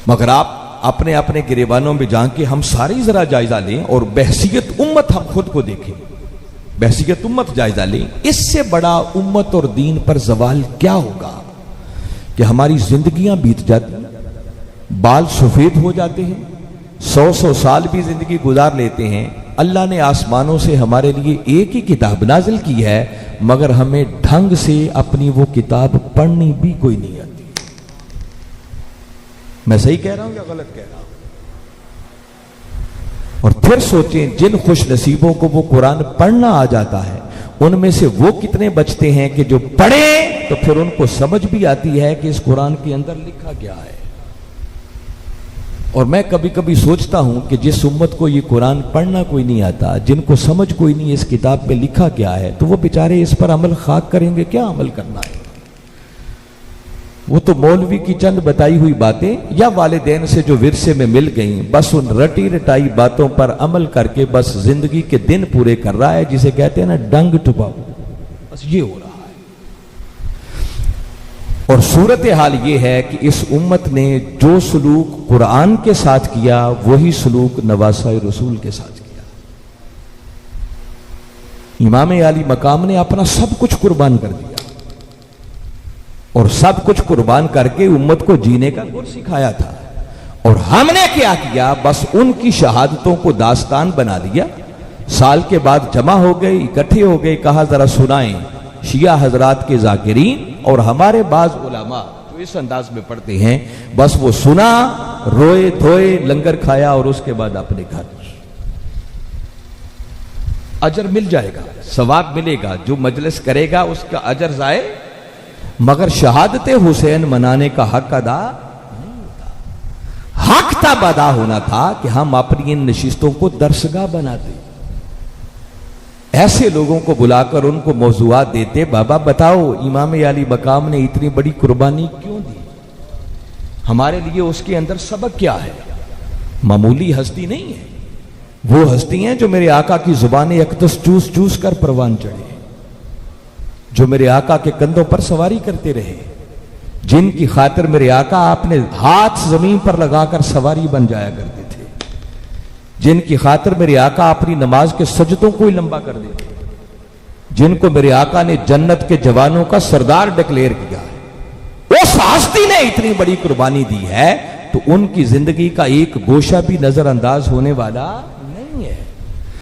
مگر آپ اپنے اپنے گریبانوں میں جان کے ہم ساری ذرا جائزہ لیں اور بحثیت امت ہم خود کو دیکھیں، بحثیت امت جائزہ لیں۔ اس سے بڑا امت اور دین پر زوال کیا ہوگا کہ ہماری زندگیاں بیت جاتی ہیں، بال سفید ہو جاتے ہیں، 100 سال بھی زندگی گزار لیتے ہیں۔ اللہ نے آسمانوں سے ہمارے لیے ایک ہی کتاب نازل کی ہے، مگر ہمیں ڈھنگ سے اپنی وہ کتاب پڑھنی بھی کوئی نہیں آتی۔ میں صحیح کہہ رہا ہوں یا غلط کہہ رہا ہوں؟ اور پھر سوچیں جن خوش نصیبوں کو وہ قرآن پڑھنا آ جاتا ہے، ان میں سے وہ کتنے بچتے ہیں کہ جو پڑھیں تو پھر ان کو سمجھ بھی آتی ہے کہ اس قرآن کے اندر لکھا کیا ہے۔ اور میں کبھی کبھی سوچتا ہوں کہ جس امت کو یہ قرآن پڑھنا کوئی نہیں آتا، جن کو سمجھ کوئی نہیں اس کتاب پہ لکھا کیا ہے، تو وہ بیچارے اس پر عمل خاک کریں گے۔ کیا عمل کرنا ہے؟ وہ تو مولوی کی چند بتائی ہوئی باتیں یا والدین سے جو ورثے میں مل گئیں، بس ان رٹی رٹائی باتوں پر عمل کر کے بس زندگی کے دن پورے کر رہا ہے، جسے کہتے ہیں نا ڈنگ ٹپاؤ، بس یہ ہو رہا ہے۔ اور صورتحال یہ ہے کہ اس امت نے جو سلوک قرآن کے ساتھ کیا وہی سلوک نواسہ رسول کے ساتھ کیا۔ امام عالی مقام نے اپنا سب کچھ قربان کر دیا، اور سب کچھ قربان کر کے امت کو جینے کا گر سکھایا تھا، اور ہم نے کیا کیا؟ بس ان کی شہادتوں کو داستان بنا دیا۔ سال کے بعد جمع ہو گئے، اکٹھے ہو گئے، کہا ذرا سنائیں شیعہ حضرات کے ذاکرین اور ہمارے بعض علماء جو اس انداز میں پڑھتے ہیں، بس وہ سنا، روئے دھوئے، لنگر کھایا، اور اس کے بعد اپنے گھر۔ اجر مل جائے گا، ثواب ملے گا، جو مجلس کرے گا اس کا اجر ضائع، مگر شہادت حسین منانے کا حق ادا نہیں ہوتا۔ حق تب ادا ہونا تھا کہ ہم اپنی ان نشستوں کو درسگاہ بنا دیں، ایسے لوگوں کو بلا کر ان کو موضوعات دیتے، بابا بتاؤ امام علی مقام نے اتنی بڑی قربانی کیوں دی، ہمارے لیے اس کے اندر سبق کیا ہے؟ معمولی ہستی نہیں ہے، وہ ہستی ہیں جو میرے آقا کی زبان اقدس چوس چوس کر پروان چڑھے، جو میرے آقا کے کندھوں پر سواری کرتے رہے، جن کی خاطر میرے آقا اپنے ہاتھ زمین پر لگا کر سواری بن جایا کرتے تھے، جن کی خاطر میرے آقا اپنی نماز کے سجدوں کو ہی لمبا کر دیتے، جن کو میرے آقا نے جنت کے جوانوں کا سردار ڈکلیئر کیا ہے، اس ہستی نے اتنی بڑی قربانی دی ہے تو ان کی زندگی کا ایک گوشہ بھی نظر انداز ہونے والا نہیں ہے۔